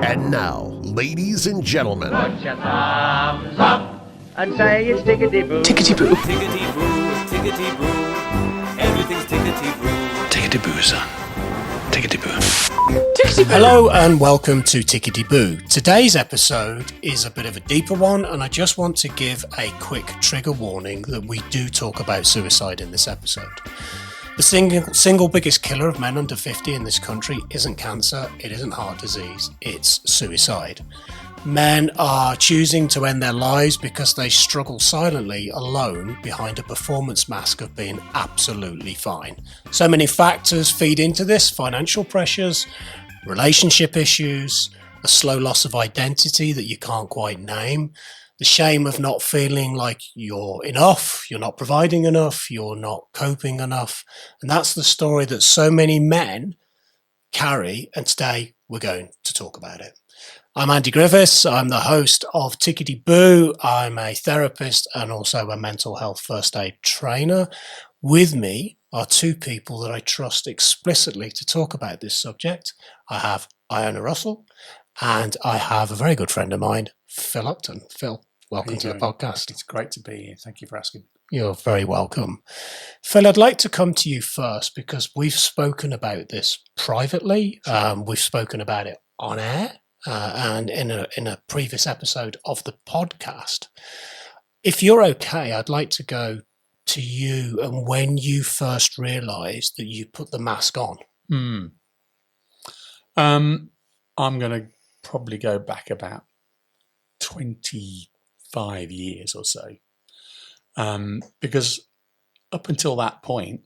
And now, ladies and gentlemen, Put your thumbs up and say it's Tickety Boo. Tickety Boo. Tickety Boo, Tickety Boo, everything's Tickety Boo. Tickety Boo, son. Tickety Boo. Hello and welcome to Tickety Boo. Today's episode is a bit of a deeper one, and I just want to give a quick trigger warning that we do talk about suicide in this episode. The single biggest killer of men under 50 in this country isn't cancer, it isn't heart disease, it's suicide. Men are choosing to end their lives because they struggle silently alone behind a performance mask of being absolutely fine. So many factors feed into this: financial pressures, relationship issues, a slow loss of identity that you can't quite name, the shame of not feeling like you're enough, you're not providing enough, you're not coping enough. And that's the story that so many men carry, and today we're going to talk about it. I'm Andy Griffiths. I'm the host of Tickety Boo. I'm a therapist and also a mental health first aid trainer. With me are two people that I trust explicitly to talk about this subject. I have Iona Russell, and I have a very good friend of mine, Phil Upton. Phil, welcome to the podcast. It's great to be here. Thank you for asking. You're very welcome. Phil, I'd like to come to you first because we've spoken about this privately. We've spoken about it on air and in a previous episode of the podcast. If you're okay, I'd like to go to you and when you first realised that you put the mask on. I'm going to probably go back about 25 years or so, because up until that point,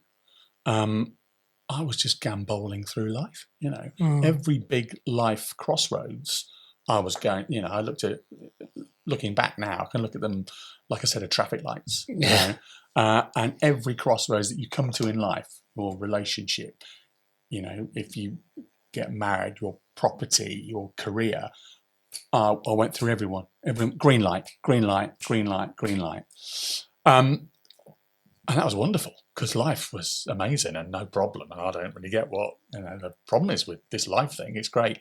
I was just gamboling through life. You know, every big life crossroads I was going. You know, I looking back now, I can look at them like a set of traffic lights. Yeah. You know? And every crossroads that you come to in life, or relationship, you know, if you get married, your property, your career, I went through everyone. Green light, green light, green light, green light. And that was wonderful because life was amazing and no problem. And I don't really get what the problem is with this life thing. It's great.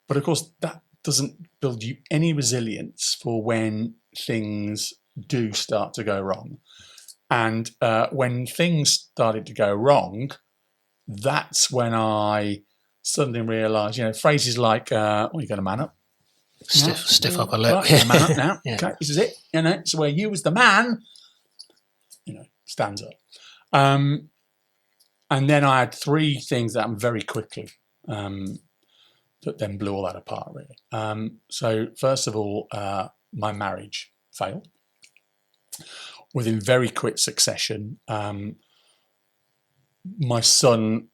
But of course, that doesn't build you any resilience for when things do start to go wrong. And when things started to go wrong, that's when I suddenly realised, phrases like, you're going to man up. Stiff up a lip. Right, man up now. Yeah. Okay, this is it. It's where you as the man, stands up. And then I had three things that happened very quickly that then blew all that apart, really. So first of all, my marriage failed. Within very quick succession, my son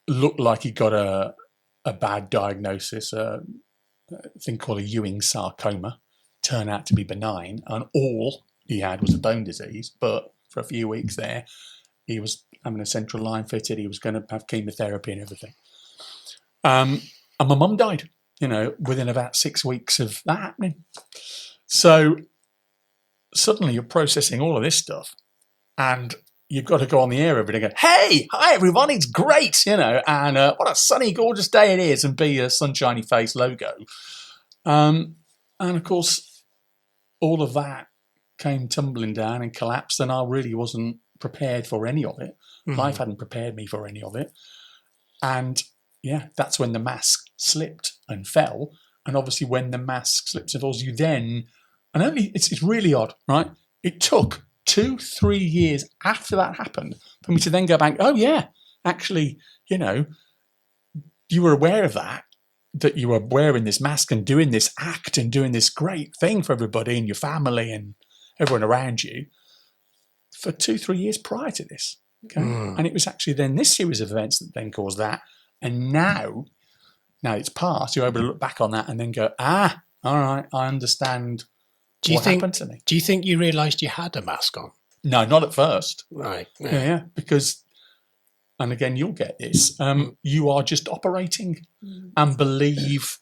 looked like he got a bad diagnosis, a thing called a Ewing sarcoma. Turned out to be benign, and all he had was a bone disease. But for a few weeks there, he was having a central line fitted. He was going to have chemotherapy and everything. And my mum died, within about 6 weeks of that happening. So suddenly you're processing all of this stuff, and you've got to go on the air every day and go, hey, hi everyone, it's great, and what a sunny, gorgeous day it is, and be a sunshiny face logo. And of course, all of that came tumbling down and collapsed, and I really wasn't prepared for any of it. Life hadn't prepared me for any of it. And that's when the mask slipped and fell. And obviously when the mask slips and falls, you then, and only, it's really odd, right? It took 2-3 years after that happened for me to then go back, oh yeah, actually, you were aware of that you were wearing this mask and doing this act and doing this great thing for everybody and your family and everyone around you for 2-3 years prior to this. Okay. And it was actually then this series of events that then caused that. And now it's past, you're able to look back on that and then go, all right, I understand what happened to me. Do you think you realised you had a mask on? No, not at first. Right. Yeah, because, and again, you'll get this, you are just operating and believe,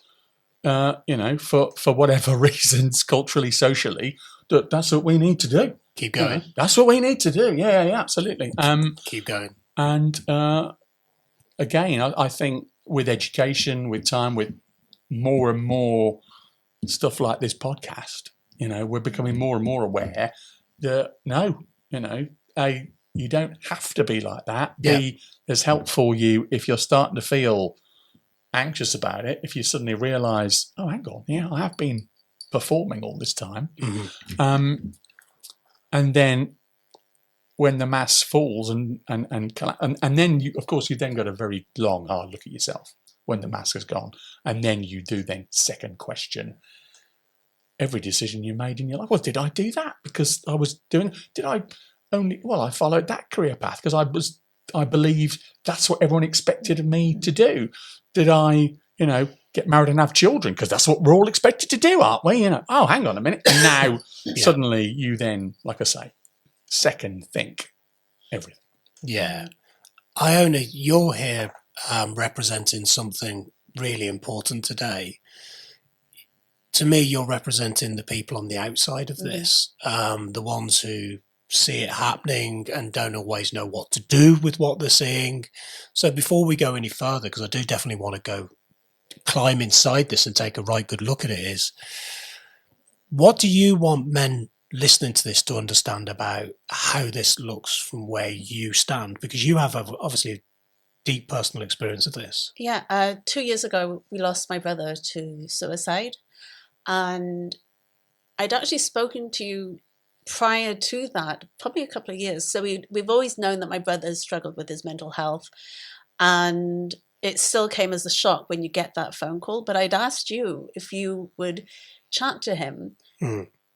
for whatever reasons, culturally, socially, that's what we need to do. Keep going. That's what we need to do. Yeah, absolutely. Keep going. And again, I think with education, with time, with more and more stuff like this podcast, we're becoming more and more aware that no, A, you don't have to be like that. B, there's help for you if you're starting to feel anxious about it. If you suddenly realise, oh, hang on, I have been performing all this time. Mm-hmm. And then when the mask falls and then you, of course, you then got a very long, hard look at yourself when the mask is gone. And then you do then second question every decision you made in your life. Well, did I do that because I followed that career path because I believed that's what everyone expected of me to do. Did I, get married and have children because that's what we're all expected to do, aren't we? Oh, hang on a minute. And now suddenly you then, like I say, second think everything. Yeah. Iona, you're here representing something really important today. To me, you're representing the people on the outside of this, the ones who see it happening and don't always know what to do with what they're seeing. So before we go any further, because I do definitely want to go climb inside this and take a right good look at it, is what do you want men listening to this to understand about how this looks from where you stand? Because you have obviously a deep personal experience of this. Yeah, 2 years ago, we lost my brother to suicide. And I'd actually spoken to you prior to that, probably a couple of years. So we've always known that my brother has struggled with his mental health. And it still came as a shock when you get that phone call. But I'd asked you if you would chat to him,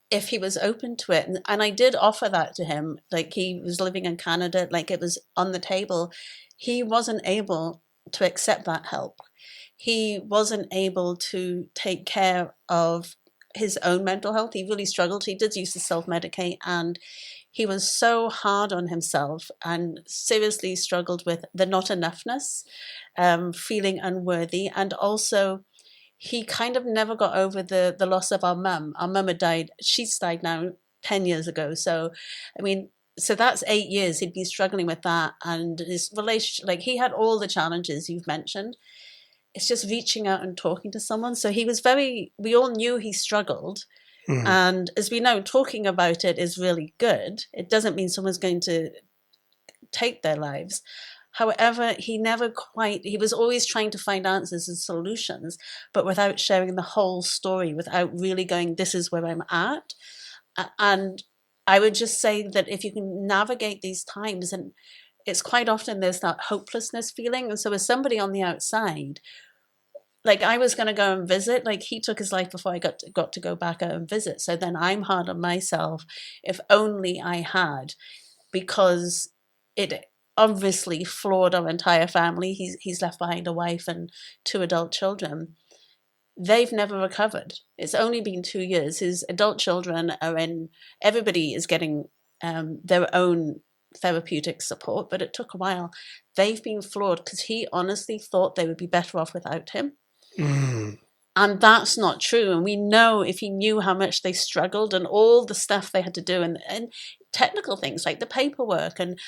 if he was open to it. And I did offer that to him. Like, he was living in Canada, like it was on the table. He wasn't able to accept that help. He wasn't able to take care of his own mental health. He really struggled. He did used to self-medicate, and he was so hard on himself and seriously struggled with the not enoughness, feeling unworthy. And also, he kind of never got over the loss of our mum. Our mum had died. She's died now 10 years ago. So, so that's 8 years he'd been struggling with that. And his relationship, like, he had all the challenges you've mentioned. It's just reaching out and talking to someone. So he was we all knew he struggled. And as we know, talking about it is really good. It doesn't mean someone's going to take their lives. However, he was always trying to find answers and solutions, but without sharing the whole story, without really going, this is where I'm at. And I would just say that if you can navigate these times, and it's quite often there's that hopelessness feeling. And so as somebody on the outside, like, I was going to go and visit, like, he took his life before I got to go back out and visit. So then I'm hard on myself. If only I had, because it obviously floored our entire family. He's left behind a wife and 2 adult children. They've never recovered. It's only been 2 years. His adult children everybody is getting their own therapeutic support, but it took a while. They've been floored because he honestly thought they would be better off without him. And that's not true. And we know, if he knew how much they struggled and all the stuff they had to do, and technical things like the paperwork and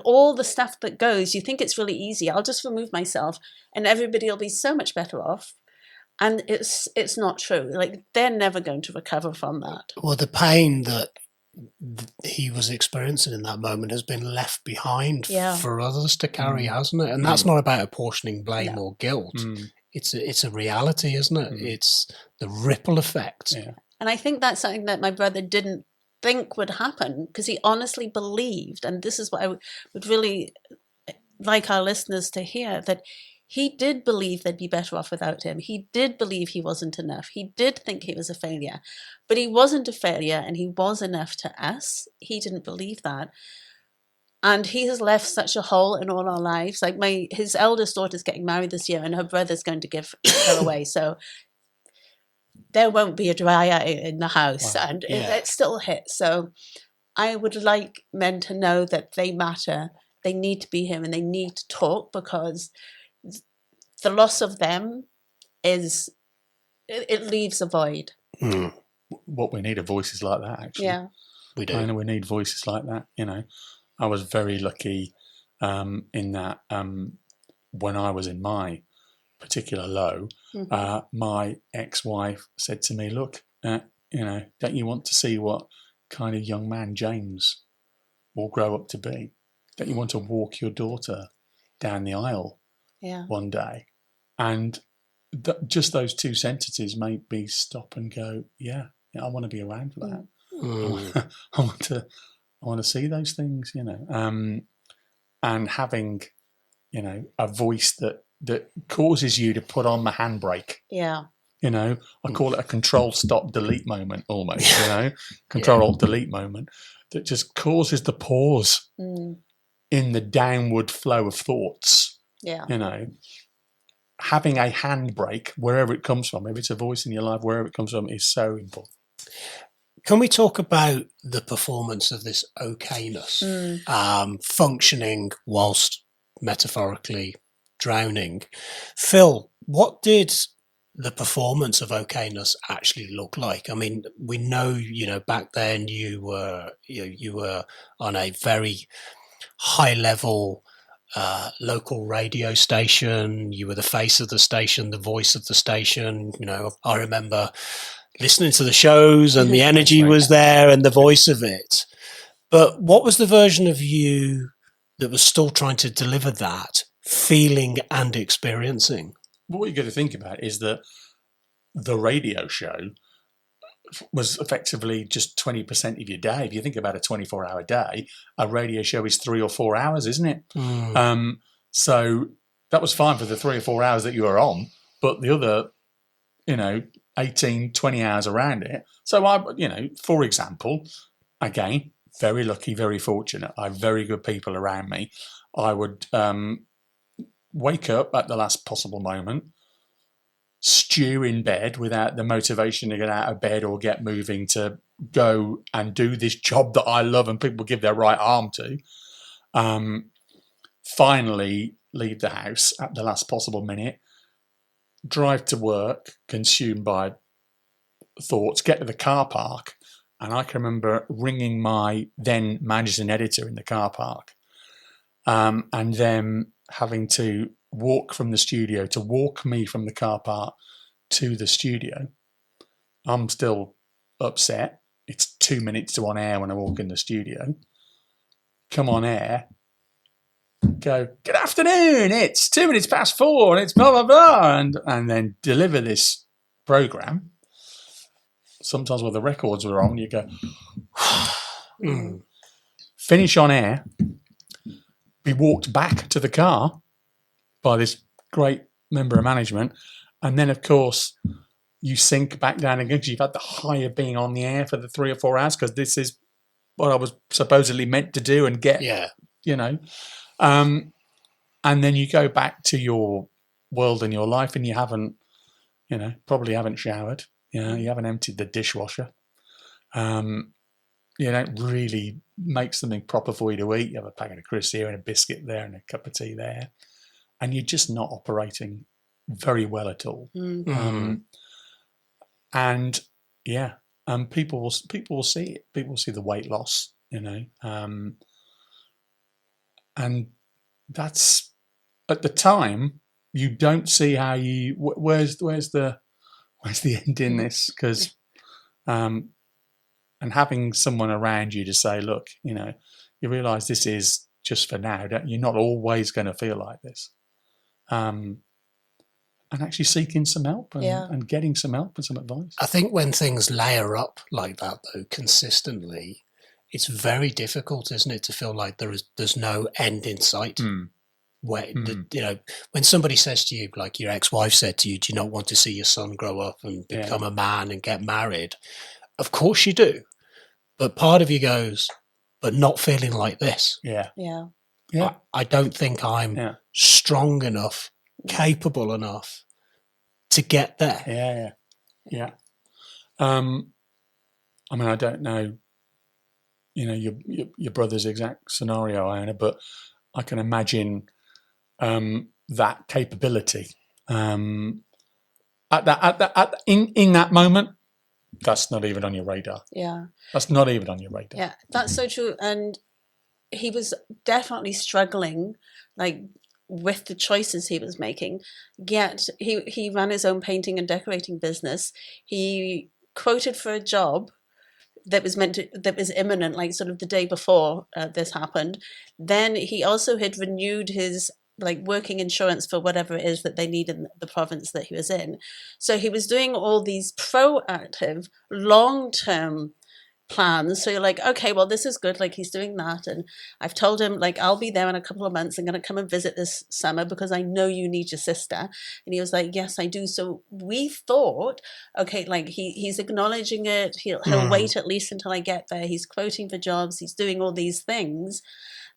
all the stuff that goes, you think it's really easy. I'll just remove myself and everybody will be so much better off. And it's not true. Like, they're never going to recover from that. Well, the pain that he was experiencing in that moment has been left behind for others to carry, hasn't it? And that's not about apportioning blame or guilt. It's a reality, isn't it? It's the ripple effect. Yeah. And I think that's something that my brother didn't think would happen, because he honestly believed, and this is what I would really like our listeners to hear, that he did believe they'd be better off without him. He did believe he wasn't enough. He did think he was a failure, but he wasn't a failure, and he was enough to us. He didn't believe that. And he has left such a hole in all our lives. Like, his eldest daughter's getting married this year, and her brother's going to give her away. So there won't be a dry eye in the house. Wow. And it still hits. So I would like men to know that they matter. They need to be here, and they need to talk, because the loss of them it leaves a void. What we need are voices like that, actually. Yeah. We do. I know we need voices like that, I was very lucky in that when I was in my particular low, my ex-wife said to me, look, don't you want to see what kind of young man James will grow up to be? Don't you want to walk your daughter down the aisle one day? And just those two sentences made me stop and go, yeah, I want to be around for that. I want to see those things, and having, a voice that causes you to put on the handbrake. Yeah. I call it a control stop delete moment almost, control alt delete moment that just causes the pause in the downward flow of thoughts. Yeah. Having a handbrake wherever it comes from, if it's a voice in your life, wherever it comes from, is so important. Can we talk about the performance of this okayness, functioning whilst metaphorically drowning? Phil, what did the performance of okayness actually look like? I mean, we know, back then you were on a very high level local radio station. You were the face of the station, the voice of the station. I remember listening to the shows and the energy was there and the voice of it. But what was the version of you that was still trying to deliver that feeling and experiencing? What you got to think about is that the radio show was effectively just 20% of your day. If you think about a 24-hour day, a radio show is 3 or 4 hours, isn't it? So that was fine for the 3 or 4 hours that you were on, but the other, 18, 20 hours around it. So for example, again, very lucky, very fortunate. I have very good people around me. I would wake up at the last possible moment, stew in bed without the motivation to get out of bed or get moving to go and do this job that I love and people give their right arm to. Finally leave the house at the last possible minute, drive to work, consumed by thoughts, get to the car park. And I can remember ringing my then managing editor in the car park, and then having to walk from the studio to walk me from the car park to the studio. I'm still upset. It's 2 minutes to on air when I walk in the studio. Come on air. Go, good afternoon, it's 2 minutes past 4 and it's blah, blah, blah. And then deliver this program. Sometimes while the records were on, you go, finish on air, be walked back to the car by this great member of management. And then, of course, you sink back down again because you've had the high of being on the air for the 3 or 4 hours because this is what I was supposedly meant to do and get, and then you go back to your world and your life and you haven't, probably haven't showered, you haven't emptied the dishwasher. You don't really make something proper for you to eat. You have a packet of crisps here and a biscuit there and a cup of tea there. And you're just not operating very well at all. People will see it. People will see the weight loss, and that's at the time you don't see how you where's the end in this because and having someone around you to say, look, you realise this is just for now. You're not always going to feel like this. And actually seeking some help and getting some help and some advice. I think when things layer up like that, though, consistently, it's very difficult, isn't it, to feel like there's no end in sight. When somebody says to you, like your ex-wife said to you, do you not want to see your son grow up and become a man and get married? Of course you do. But part of you goes, but not feeling like this. Yeah. I don't think I'm strong enough, capable enough to get there. Yeah. I mean, I don't know, your brother's exact scenario, Iona, but I can imagine that capability in that moment. That's not even on your radar. Yeah. That's not even on your radar. Yeah, that's so true. And he was definitely struggling, like with the choices he was making. Yet he ran his own painting and decorating business. He quoted for a job that was imminent, like sort of the day before this happened. Then he also had renewed his like working insurance for whatever it is that they need in the province that he was in. So he was doing all these proactive, long-term plans. So you're like, okay, well, this is good. Like he's doing that. And I've told him, like, I'll be there in a couple of months. I'm going to come and visit this summer because I know you need your sister. And he was like, yes, I do. So we thought, okay, like he's acknowledging it. He'll wait at least until I get there. He's quoting for jobs. He's doing all these things.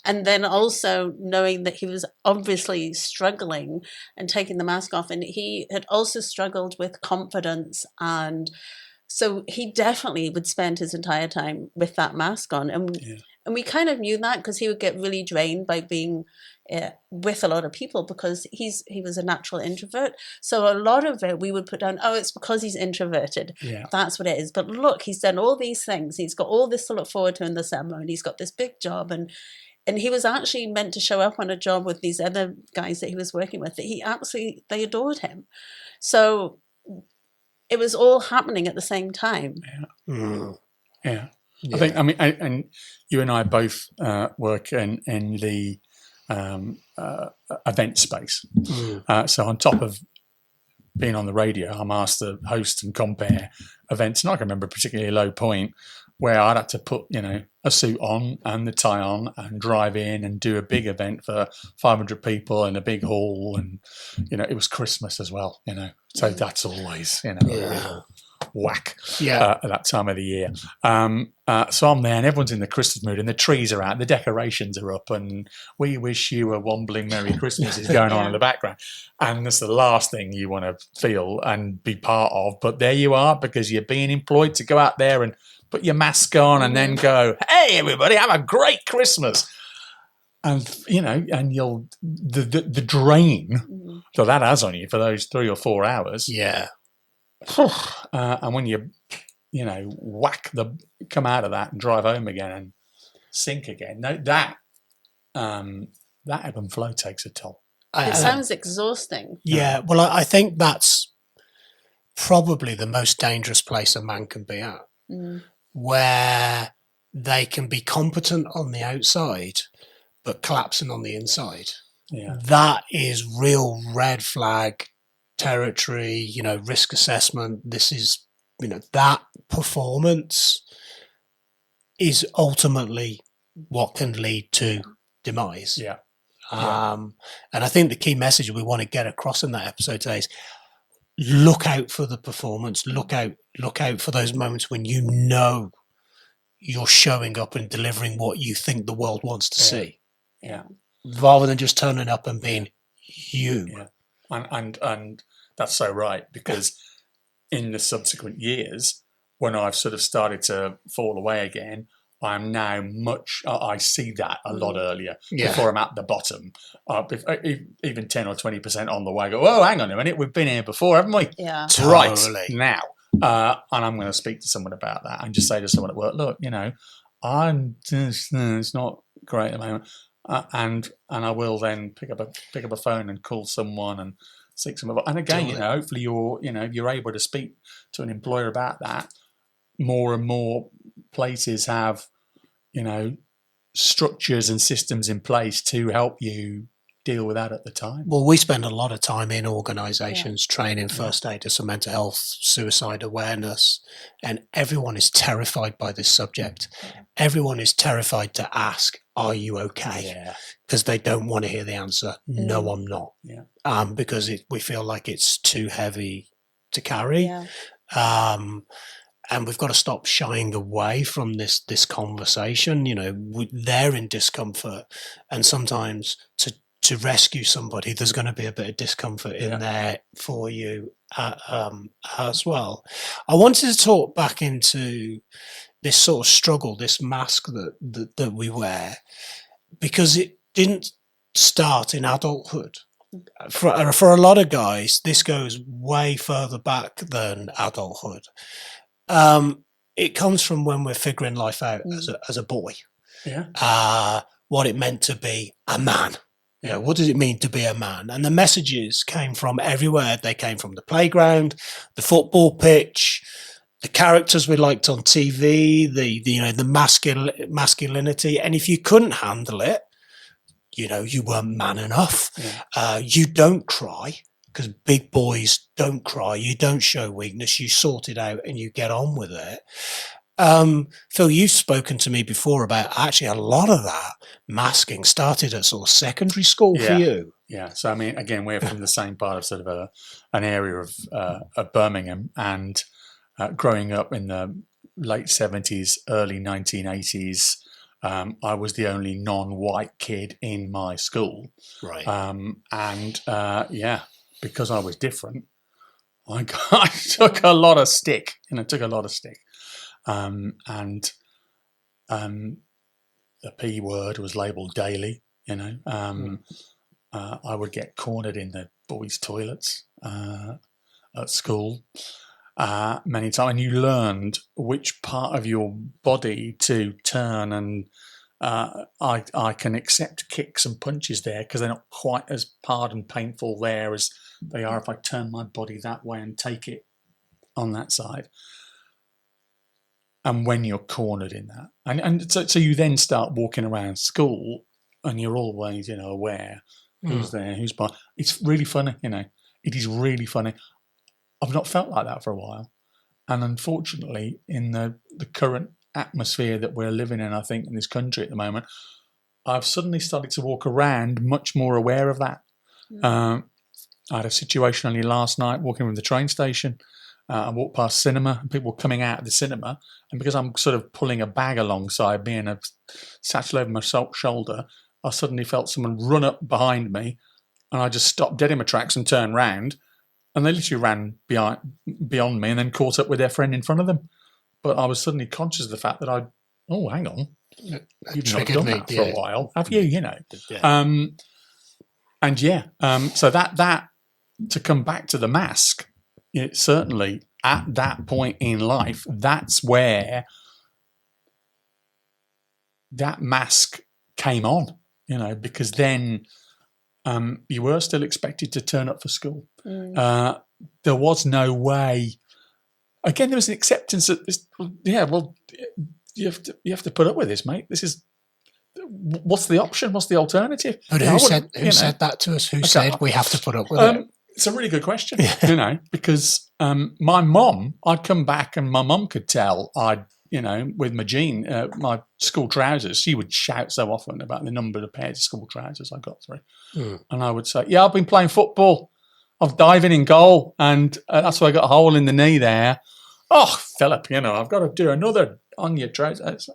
And then also knowing that he was obviously struggling and taking the mask off. And he had also struggled with confidence. And so he definitely would spend his entire time with that mask on. And we kind of knew that because he would get really drained by being with a lot of people because he was a natural introvert. So a lot of it we would put down, oh, it's because he's introverted. Yeah. That's what it is. But look, he's done all these things. He's got all this to look forward to in the summer, and he's got this big job. And he was actually meant to show up on a job with these other guys that he was working with that they adored him. So it was all happening at the same time. Yeah. I think, I mean, and you and I both work in the event space. So on top of being on the radio, I'm asked to host and compare events. And I can remember a particularly low point where I'd had to put, a suit on and the tie on and drive in and do a big event for 500 people in a big hall. And, it was Christmas as well, So that's always, whack at that time of the year. So I'm there and everyone's in the Christmas mood and the trees are out, the decorations are up, and "We wish you a wombling Merry Christmas" is going on in the background. And that's the last thing you want to feel and be part of. But there you are, because you're being employed to go out there and put your mask on and then go, "Hey, everybody, have a great Christmas." And, and the drain that has on you for those 3 or 4 hours. Yeah. And when you, come out of that and drive home again and sink again, that ebb and flow takes a toll. It sounds exhausting. Yeah. Well, I think that's probably the most dangerous place a man can be at, where they can be competent on the outside, but collapsing on the inside. Yeah. That is real red flag territory, risk assessment. This is, that performance is ultimately what can lead to demise. Yeah. And I think the key message we want to get across in that episode today is look out for the performance, look out for those moments when you're showing up and delivering what you think the world wants to see. Yeah. Rather than just turning up and being you. Yeah. And that's so right, because in the subsequent years, when I've sort of started to fall away again, I'm now I see that a lot earlier before I'm at the bottom. Even 10 or 20% on the way, I go, "Oh, hang on a minute, we've been here before, haven't we?" Yeah. Right, Totally. now. And I'm going to speak to someone about that and just say to someone at work, "Look, it's not great at the moment." And I will then pick up a phone and call someone and seek some advice. And again, hopefully you're able to speak to an employer about that. More and more places have, structures and systems in place to help you deal with that at the time. Well, we spend a lot of time in organisations training first aiders for mental health, suicide awareness, and everyone is terrified by this subject. Everyone is terrified to ask, "Are you okay?" Because they don't want to hear the answer, "No, I'm not." Because we feel like it's too heavy to carry. And we've got to stop shying away from this conversation. They're in discomfort, and sometimes to rescue somebody, there's going to be a bit of discomfort in there for you as well. I wanted to talk back into this sort of struggle, this mask that we wear, because it didn't start in adulthood. For a lot of guys, this goes way further back than adulthood. It comes from when we're figuring life out as a boy. What it meant to be a man. You know, what does it mean to be a man? And the messages came from everywhere. They came from the playground, the football pitch, the characters we liked on TV, the masculinity. And if you couldn't handle it, you know, you weren't man enough. You don't cry, because big boys don't cry. You don't show weakness. You sort it out and you get on with it. Phil, you've spoken to me before about actually a lot of that masking started at sort of secondary school for you. Yeah. So, I mean, again, we're from the same part of sort of an area of Birmingham, and growing up in the late 70s, early 1980s, I was the only non-white kid in my school. Right. Because I was different, I took a lot of stick. The P word was labelled daily. I would get cornered in the boys' toilets at school many times, and you learned which part of your body to turn. And I can accept kicks and punches there because they're not quite as hard and painful there as they are if I turn my body that way and take it on that side. And when you're cornered in that, and so you then start walking around school, and you're always, aware who's there, who's by. It's really funny, It is really funny. I've not felt like that for a while, and unfortunately, in the current atmosphere that we're living in, I think in this country at the moment, I've suddenly started to walk around much more aware of that. I had a situation only last night walking from the train station. I walked past cinema, and people were coming out of the cinema, and because I'm sort of pulling a bag alongside me and a satchel over my shoulder, I suddenly felt someone run up behind me, and I just stopped dead in my tracks and turned round, and they literally ran beyond me and then caught up with their friend in front of them. But I was suddenly conscious of the fact that hang on, you've not done that for a while, have you? So that to come back to the mask. It certainly at that point in life, that's where that mask came on, because then you were still expected to turn up for school. There was no way. Again, there was an acceptance that this. Yeah, well, you have to put up with this, mate. This is. What's the option? What's the alternative? But who said that to us? Who said we have to put up with it? It's a really good question, because my mum, I'd come back and my mum could tell with my my school trousers, she would shout so often about the number of pairs of school trousers I got through. And I would say, yeah, I've been playing football. I was diving in goal, and that's why I got a hole in the knee there. Oh, Philip, I've got to do another on your trousers.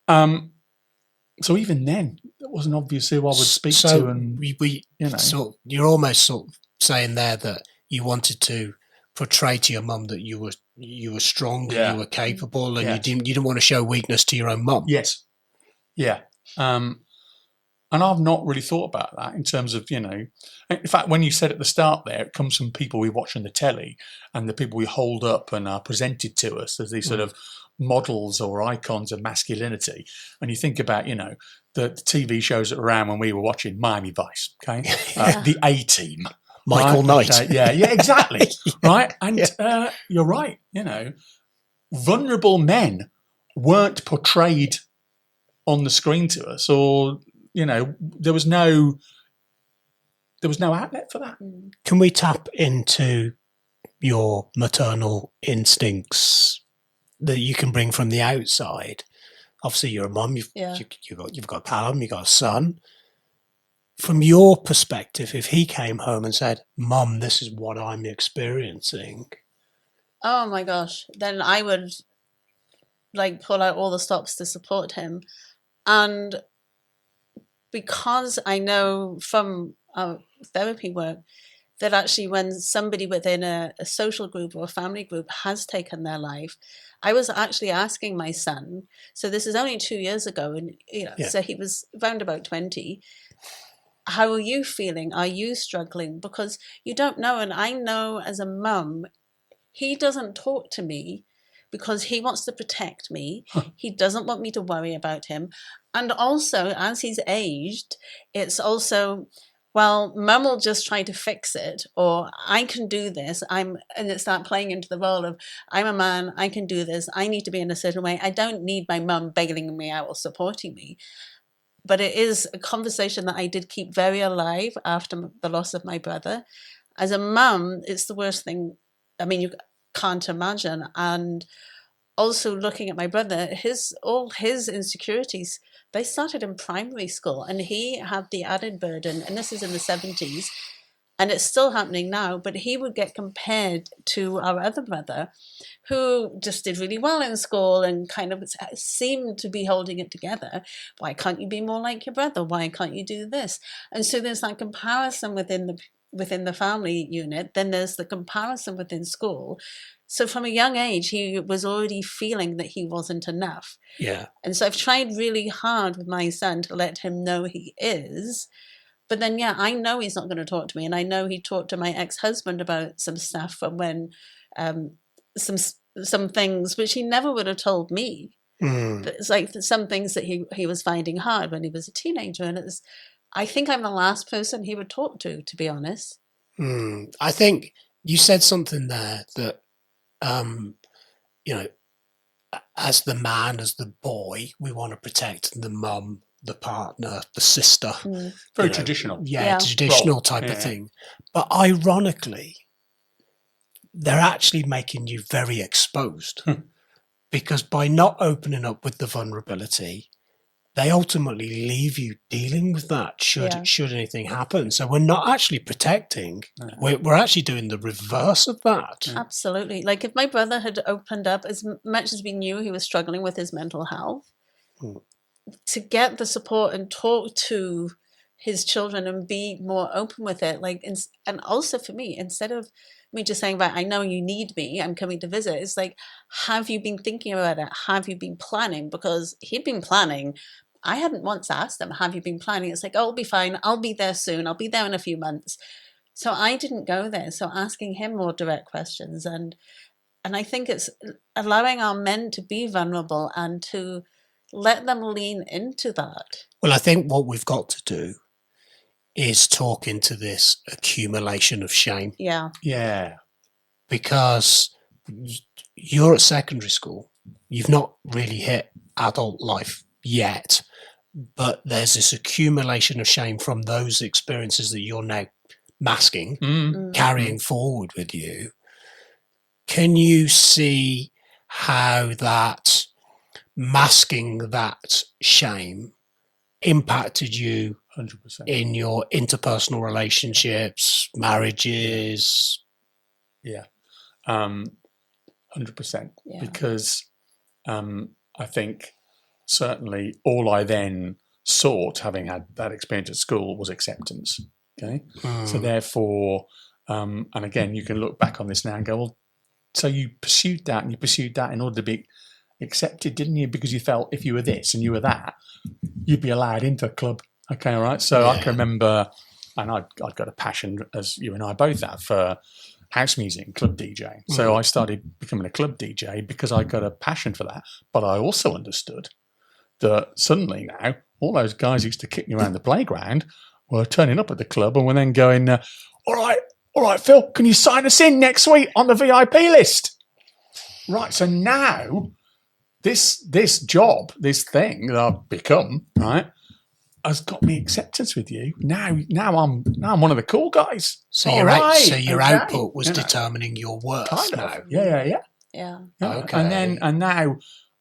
So even then, it wasn't obvious who I would speak to. And so you're almost sort of saying there that you wanted to portray to your mum that you were strong, you were capable, and you didn't want to show weakness to your own mum. Yes, yeah. And I've not really thought about that in terms of in fact, when you said at the start there, it comes from people we watch on the telly and the people we hold up and are presented to us as these sort of models or icons of masculinity. And you think about the TV shows that were around when we were watching Miami Vice, okay, the A-Team. Michael Knight. Yeah, exactly. Right. And you're right. Vulnerable men weren't portrayed on the screen to us, or, there was no outlet for that. Can we tap into your maternal instincts that you can bring from the outside? Obviously, you're a mum. You've got Callum. You've got a son. From your perspective, if he came home and said, "Mum, this is what I'm experiencing," oh my gosh, then I would pull out all the stops to support him. And because I know from therapy work that actually when somebody within a social group or a family group has taken their life, I was actually asking my son, so this is only 2 years ago, and so he was around about 20, how are you feeling? Are you struggling? Because you don't know, and I know as a mum, he doesn't talk to me because he wants to protect me. He doesn't want me to worry about him. And also, as he's aged, it's also, well, mum will just try to fix it, or I can do this. And it's that playing into the role of, I'm a man, I can do this. I need to be in a certain way. I don't need my mum bailing me out or supporting me. But it is a conversation that I did keep very alive after the loss of my brother. As a mum, it's the worst thing. I mean, you can't imagine. And also looking at my brother, all his insecurities, they started in primary school, and he had the added burden, and this is in the 70s, and it's still happening now, but he would get compared to our other brother, who just did really well in school and kind of seemed to be holding it together. Why can't you be more like your brother? Why can't you do this? And so there's that comparison within the family unit. Then there's the comparison within school. So from a young age, he was already feeling that he wasn't enough. Yeah. And so I've tried really hard with my son to let him know he is. But then, yeah, I know he's not going to talk to me. And I know he talked to my ex-husband about some stuff from when, some things which he never would have told me. It's like some things that he was finding hard when he was a teenager. And I think I'm the last person he would talk to be honest. I think you said something there that, as the man, as the boy, we want to protect the mum, the partner, the sister. Very traditional. Yeah, traditional type of thing. But ironically, they're actually making you very exposed because by not opening up with the vulnerability, they ultimately leave you dealing with that should anything happen. So we're not actually protecting. We're actually doing the reverse of that. Absolutely. Like if my brother had opened up, as much as we knew he was struggling with his mental health, to get the support and talk to his children and be more open with it. And also for me, instead of me just saying, right, I know you need me, I'm coming to visit. It's like, have you been thinking about it? Have you been planning? Because he'd been planning. I hadn't once asked him, have you been planning? It's like, oh, I'll be fine. I'll be there soon. I'll be there in a few months. So I didn't go there. So asking him more direct questions. And I think it's allowing our men to be vulnerable and to let them lean into that. Well, I think what we've got to do is talk into this accumulation of shame. Yeah. Yeah. Because you're at secondary school. You've not really hit adult life yet. But there's this accumulation of shame from those experiences that you're now masking, carrying forward with you. Can you see how that masking that shame impacted you 100%. in your interpersonal relationships, marriages? Yeah. 100%. Yeah. Because I think certainly all I then sought, having had that experience at school, was acceptance. Okay. So therefore, and again, you can look back on this now and go, well, so you pursued that in order to be accepted, didn't you? Because you felt if you were this and you were that, you'd be allowed into a club. Okay, all right. So I can remember, and I'd got a passion, as you and I both have, for house music and club DJing. So I started becoming a club DJ because I got a passion for that. But I also understood that suddenly now all those guys who used to kick me around the playground were turning up at the club and were then going, all right, Phil, can you sign us in next week on the VIP list? Right. So now this job, this thing that I've become, right, has got me acceptance with you. Now I'm one of the cool guys. So your output was determining your worth. Kind of. Now. Yeah. Okay. And now,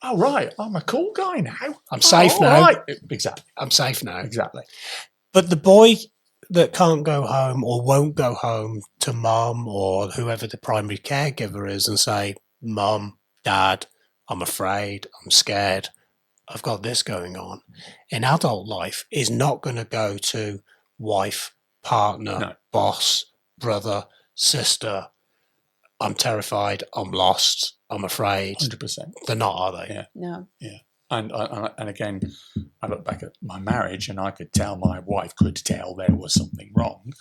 oh right, I'm a cool guy now. I'm safe now. Right. Exactly. I'm safe now. Exactly. But the boy that can't go home or won't go home to mum or whoever the primary caregiver is and say, Mum, Dad, I'm afraid, I'm scared, I've got this going on. In adult life is not going to go to wife, partner, boss, brother, sister, I'm terrified, I'm lost, I'm afraid. 100%. They're not, are they? Yeah. No. Yeah. And again, I look back at my marriage and I could tell my wife could tell there was something wrong.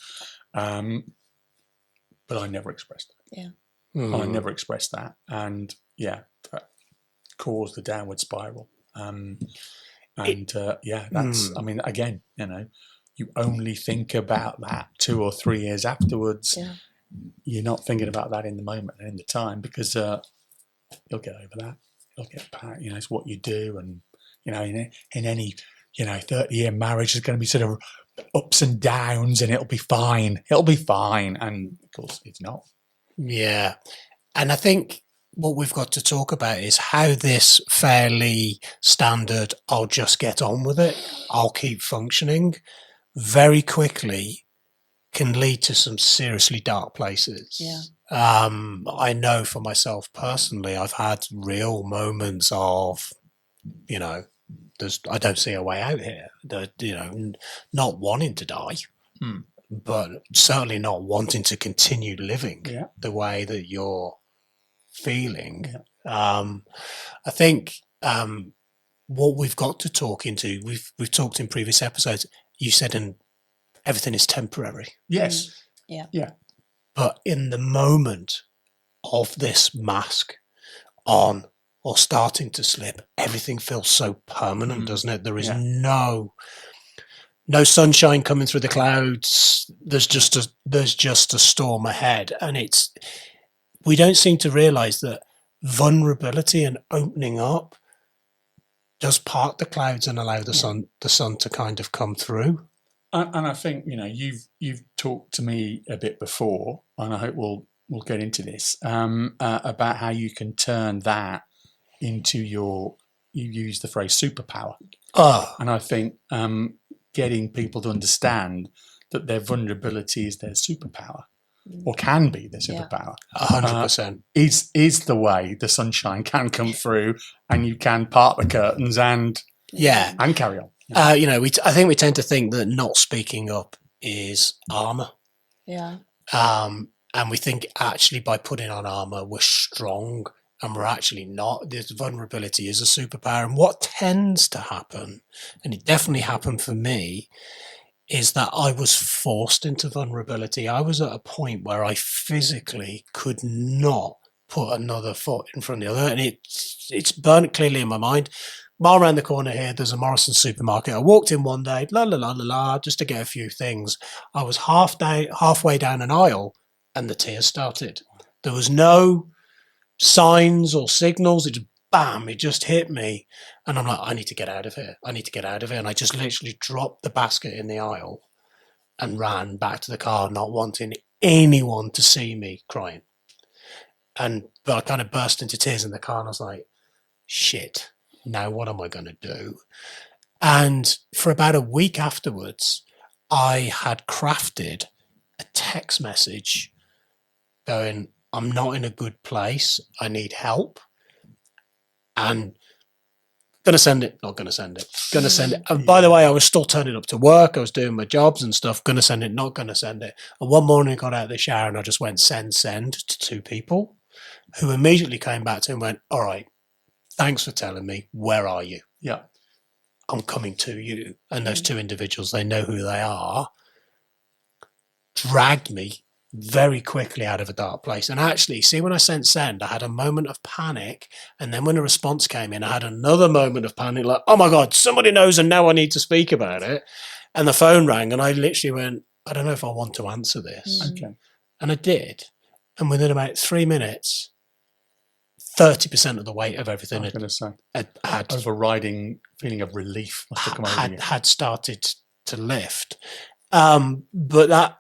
But I never expressed it. Yeah. I never expressed that, and that caused the downward spiral. That's. I mean, again, you only think about that 2 or 3 years afterwards. Yeah. You're not thinking about that in the moment and in the time, because you'll get over that. You'll get back. It's what you do, and in any 30-year marriage, there's going to be sort of ups and downs, and it'll be fine. It'll be fine, and of course, it's not. Yeah. And I think what we've got to talk about is how this fairly standard, I'll just get on with it, I'll keep functioning, very quickly can lead to some seriously dark places. Yeah. I know for myself personally, I've had real moments of, I don't see a way out here. Not wanting to die, but certainly not wanting to continue living the way that you're feeling. I think what we've got to talk into, we've talked in previous episodes. You said, and everything is temporary. Yes. Yeah. But in the moment of this mask on or starting to slip, everything feels so permanent, doesn't it? There is no sunshine coming through the clouds. There's just a storm ahead, and we don't seem to realize that vulnerability and opening up does part the clouds and allow the sun to kind of come through. And I think you've talked to me a bit before, and I hope we'll get into this about how you can turn that into you use the phrase superpower. And I think getting people to understand that their vulnerability is their superpower, or can be their superpower. 100% is the way the sunshine can come through, and you can part the curtains and carry on. I think we tend to think that not speaking up is armor. Yeah. And we think actually by putting on armor, we're strong, and we're actually not. This vulnerability is a superpower. And what tends to happen, and it definitely happened for me, is that I was forced into vulnerability. I was at a point where I physically could not put another foot in front of the other. And it's burnt clearly in my mind. Mile around the corner here, there's a Morrison supermarket. I walked in one day, just to get a few things. I was halfway down an aisle, and the tears started. There was no signs or signals. It just, bam, it just hit me. And I'm like, I need to get out of here. And I just literally dropped the basket in the aisle and ran back to the car, not wanting anyone to see me crying. But I kind of burst into tears in the car, and I was like, shit. Now what am I going to do? And for about a week afterwards, I had crafted a text message going, I'm not in a good place. I need help. And going to send it, not going to send it, going to send it. And by the way, I was still turning up to work. I was doing my jobs and stuff. Going to send it, not going to send it. And one morning I got out of the shower and I just went send to 2 people who immediately came back to me and went, all right, thanks for telling me. Where are you? Yeah. I'm coming to you. And those 2 individuals, they know who they are, dragged me very quickly out of a dark place. And actually, see, when I sent send, I had a moment of panic. And then when a response came in, I had another moment of panic, like, oh my God, somebody knows and now I need to speak about it. And the phone rang and I literally went, I don't know if I want to answer this. Okay. And I did. And within about 3 minutes, 30% of the weight of everything had overriding feeling of relief must have come over you. Had started to lift. But that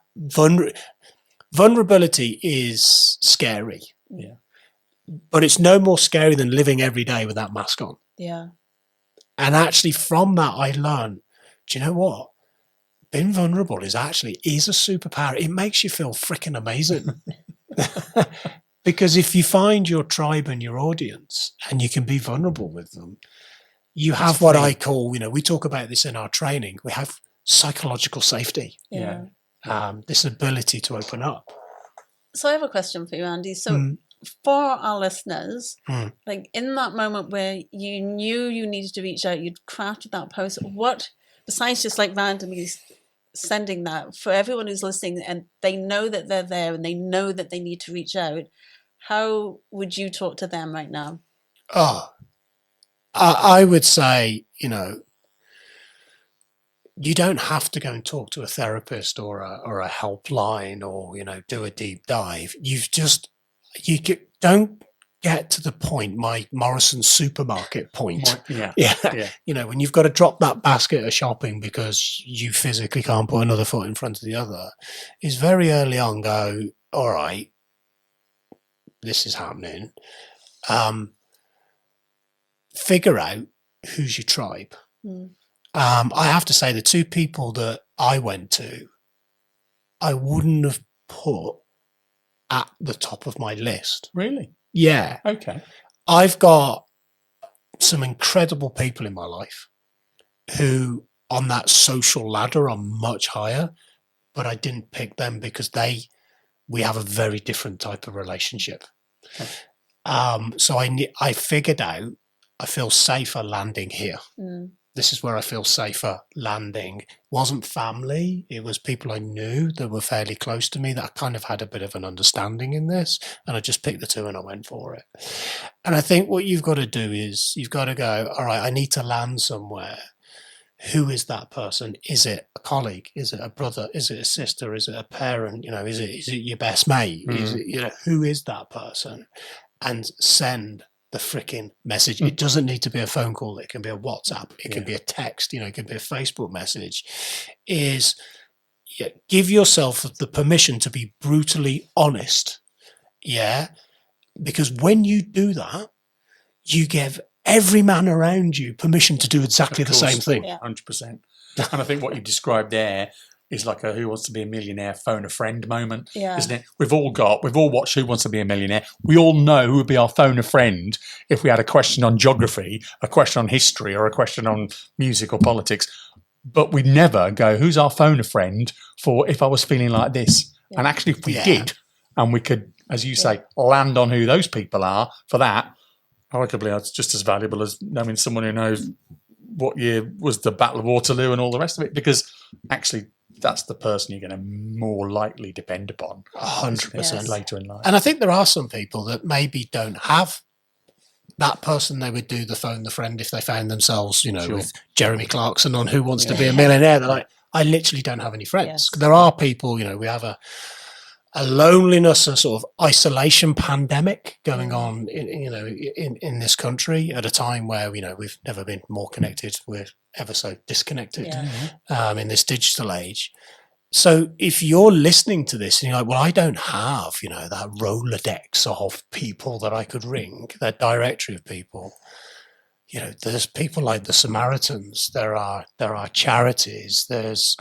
vulnerability is scary. Yeah. But it's no more scary than living every day with that mask on. Yeah. And actually from that, I learned, do you know what? Being vulnerable is a superpower. It makes you feel freaking amazing. Because if you find your tribe and your audience and you can be vulnerable with them, you have what I call, we talk about this in our training, we have psychological safety. Yeah. This ability to open up. So I have a question for you, Andy. So for our listeners, like in that moment where you knew you needed to reach out, you'd crafted that post, what, besides just like randomly sending that, for everyone who's listening and they know that they're there and they know that they need to reach out, how would you talk to them right now? Oh, I would say, you don't have to go and talk to a therapist or a helpline or, do a deep dive. Don't get to the point, my Morrison supermarket point. Yeah. When you've got to drop that basket of shopping because you physically can't put another foot in front of the other, is very early on go, all right, this is happening. Figure out who's your tribe. I have to say the two people that I went to, I wouldn't have put at the top of my list. Really? Yeah. Okay. I've got some incredible people in my life who on that social ladder are much higher, but I didn't pick them because we have a very different type of relationship. Okay. So I figured out I feel safer landing here. This is where I feel safer landing. It wasn't family. It was people I knew that were fairly close to me that I kind of had a bit of an understanding in this. And I just picked the two and I went for it. And I think what you've got to do is you've got to go, all right, I need to land somewhere. Who is that person? Is it a colleague? Is it a brother? Is it a sister? Is it a parent? Is it your best mate? Is it, who is that person? And send the freaking message. It doesn't need to be a phone call. It can be a WhatsApp. It can be a text. It can be a Facebook message. Give yourself the permission to be brutally honest. Yeah. Because when you do that, you give every man around you permission to do exactly the same thing. 100%. And I think what you described there is like a Who Wants to Be a Millionaire phone a friend moment, isn't it? We've all watched Who Wants to Be a Millionaire. We all know who would be our phone a friend if we had a question on geography, a question on history, or a question on music or politics. But we'd never go, who's our phone a friend for if I was feeling like this? Yeah. And actually, if we did, and we could, as you say, land on who those people are for that, arguably it's just as valuable as knowing someone who knows what year was the Battle of Waterloo and all the rest of it, because actually that's the person you're going to more likely depend upon 100% later in life. And I think there are some people that maybe don't have that person they would do the phone the friend if they found themselves, with Jeremy Clarkson on Who Wants to Be a Millionaire. They're like, I literally don't have any friends. There are people, we have a loneliness and sort of isolation pandemic going on in this country at a time where we've never been more connected. We're ever so disconnected in this digital age. So if you're listening to this and you're like, well, I don't have that Rolodex of people that I could ring, that directory of people, there's people like the Samaritans, there are charities, there's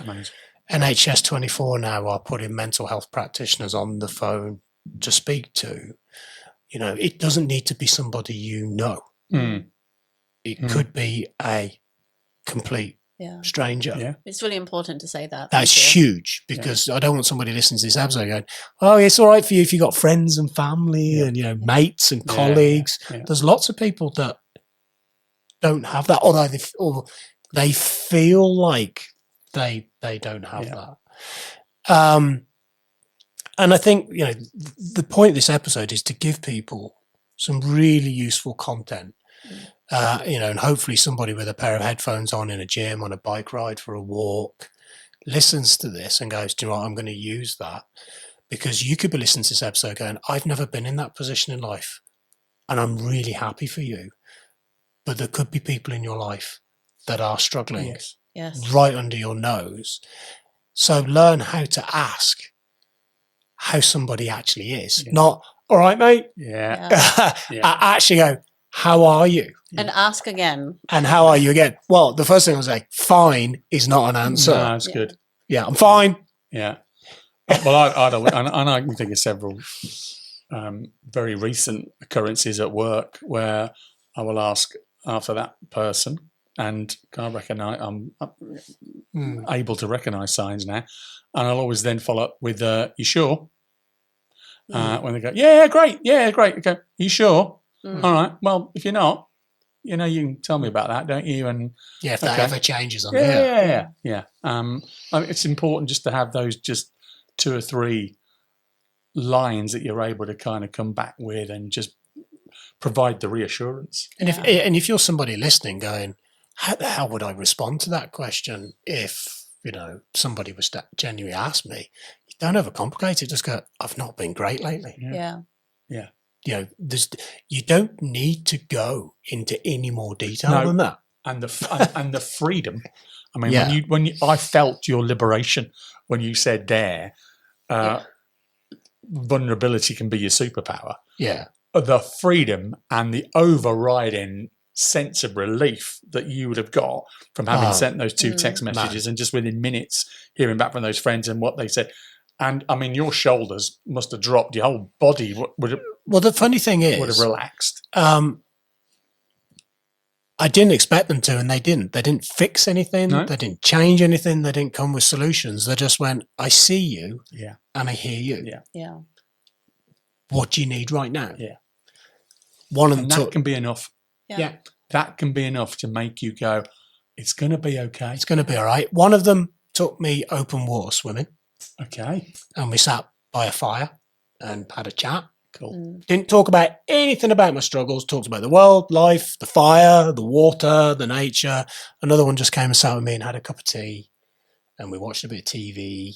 NHS 24 now are putting mental health practitioners on the phone to speak to. It doesn't need to be somebody It could be a complete stranger. Yeah. It's really important to say that. That's huge, because I don't want somebody listening to this episode going, oh, it's all right for you if you've got friends and family and, mates and colleagues. There's lots of people that don't have that, or they feel like they don't have that. And I think, the point of this episode is to give people some really useful content. And hopefully somebody with a pair of headphones on in a gym, on a bike ride, for a walk, listens to this and goes, do you know what, I'm going to use that. Because you could be listening to this episode going, I've never been in that position in life and I'm really happy for you. But there could be people in your life that are struggling right under your nose. So learn how to ask how somebody actually is. Not, all right, mate. Actually go, how are you? And ask again. And how are you again? Well, the first thing I'll say, fine is not an answer. No, that's good. Yeah, I'm fine. Yeah. Well, I can think of several very recent occurrences at work where I will ask after that person, and can I recognise? I'm able to recognise signs now, and I'll always then follow up with, "You sure?" When they go, "Yeah, great, okay, you sure?" All right. Well, if you're not, you can tell me about that, don't you? And if that ever changes on here. Yeah. It's important just to have those just 2 or 3 lines that you're able to kind of come back with and just provide the reassurance. And if you're somebody listening going, how the hell would I respond to that question if, somebody was to genuinely ask me? You don't overcomplicate it. Just go, I've not been great lately. Yeah. You don't need to go into any more detail than that. And the freedom. I mean, when you, I felt your liberation when you said there, vulnerability can be your superpower. Yeah. The freedom and the overriding sense of relief that you would have got from having sent those 2 text messages and just within minutes hearing back from those friends and what they said. And I mean, your shoulders must have dropped. Your whole body would have. Well, the funny thing is, would have relaxed. I didn't expect them to, and they didn't. They didn't fix anything. No. They didn't change anything. They didn't come with solutions. They just went, I see you and I hear you. Yeah. What do you need right now? Yeah. One of them And that can be enough. Yeah. That can be enough to make you go, it's going to be okay. It's going to be all right. One of them took me open water swimming. Okay. And we sat by a fire and had a chat. Cool. Didn't talk about anything about my struggles. Talked about the world, life, the fire, the water, the nature. Another one just came and sat with me and had a cup of tea. And we watched a bit of TV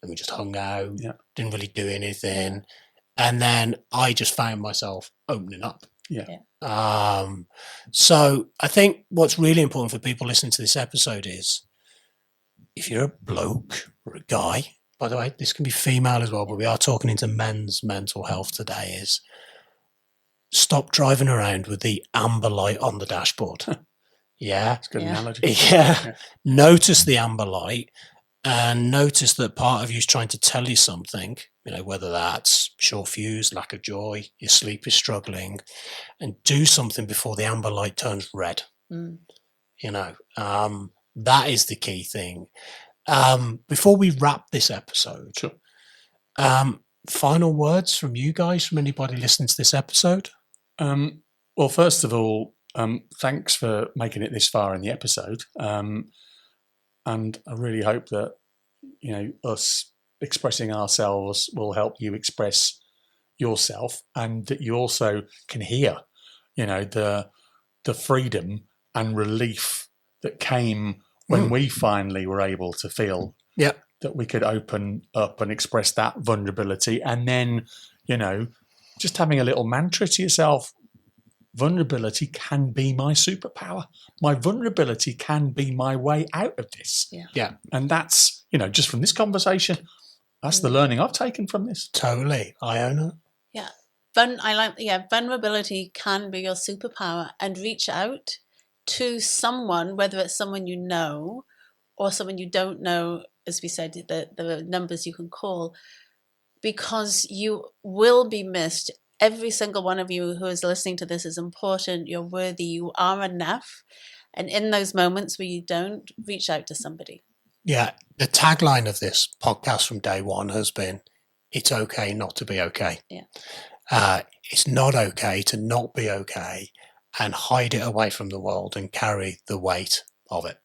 and we just hung out. Yeah. Didn't really do anything. And then I just found myself opening up. Yeah. So I think what's really important for people listening to this episode is if you're a bloke or a guy, by the way, this can be female as well, but we are talking into men's mental health today, is stop driving around with the amber light on the dashboard. Yeah. That's a good analogy. Yeah. Notice the amber light and notice that part of you is trying to tell you something, whether that's short fuse, lack of joy, your sleep is struggling, and do something before the amber light turns red. That is the key thing. Before we wrap this episode, sure. Final words from you guys, from anybody listening to this episode? Well, first of all, thanks for making it this far in the episode. And I really hope that, us expressing ourselves will help you express yourself, and that you also can hear, the freedom and relief that came when we finally were able to feel that we could open up and express that vulnerability. And then, just having a little mantra to yourself, vulnerability can be my superpower. My vulnerability can be my way out of this. Yeah. And that's, just from this conversation, that's the learning I've taken from this. Totally. Iona? Yeah. Vulnerability can be your superpower, and reach out to someone, whether it's someone you know or someone you don't know, as we said, the numbers you can call, because you will be missed. Every single one of you who is listening to this is important. You're worthy. You are enough. And in those moments where you don't, reach out to somebody. Yeah. The tagline of this podcast from day one has been, it's okay not to be okay. Yeah. It's not okay to not be okay and hide it away from the world and carry the weight of it.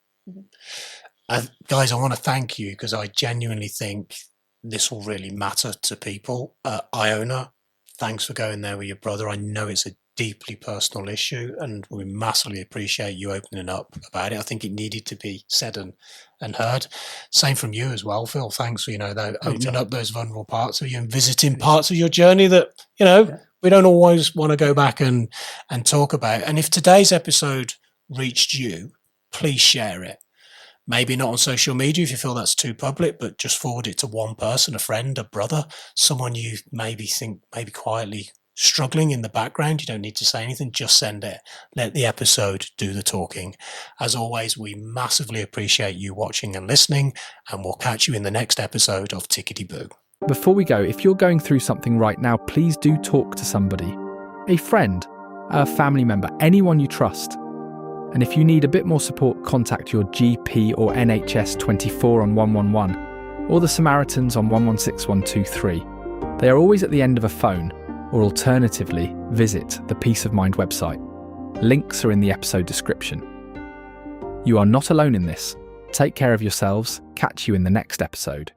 Guys, I want to thank you because I genuinely think this will really matter to people. Iona, thanks for going there with your brother. I know it's a deeply personal issue and we massively appreciate you opening up about it. I think it needed to be said and heard. Same from you as well, Phil. Thanks for, opening up those vulnerable parts of you and visiting parts of your journey that, we don't always want to go back and talk about. And if today's episode reached you, please share it. Maybe not on social media if you feel that's too public, but just forward it to one person, a friend, a brother, someone you maybe quietly struggling in the background. You don't need to say anything, just send it. Let the episode do the talking. As always, we massively appreciate you watching and listening, and we'll catch you in the next episode of Tickety Boo. Before we go, if you're going through something right now, please do talk to somebody. A friend, a family member, anyone you trust. And if you need a bit more support, contact your GP or NHS 24 on 111 or the Samaritans on 116123. They are always at the end of a phone, or alternatively, visit the Peace of Mind website. Links are in the episode description. You are not alone in this. Take care of yourselves. Catch you in the next episode.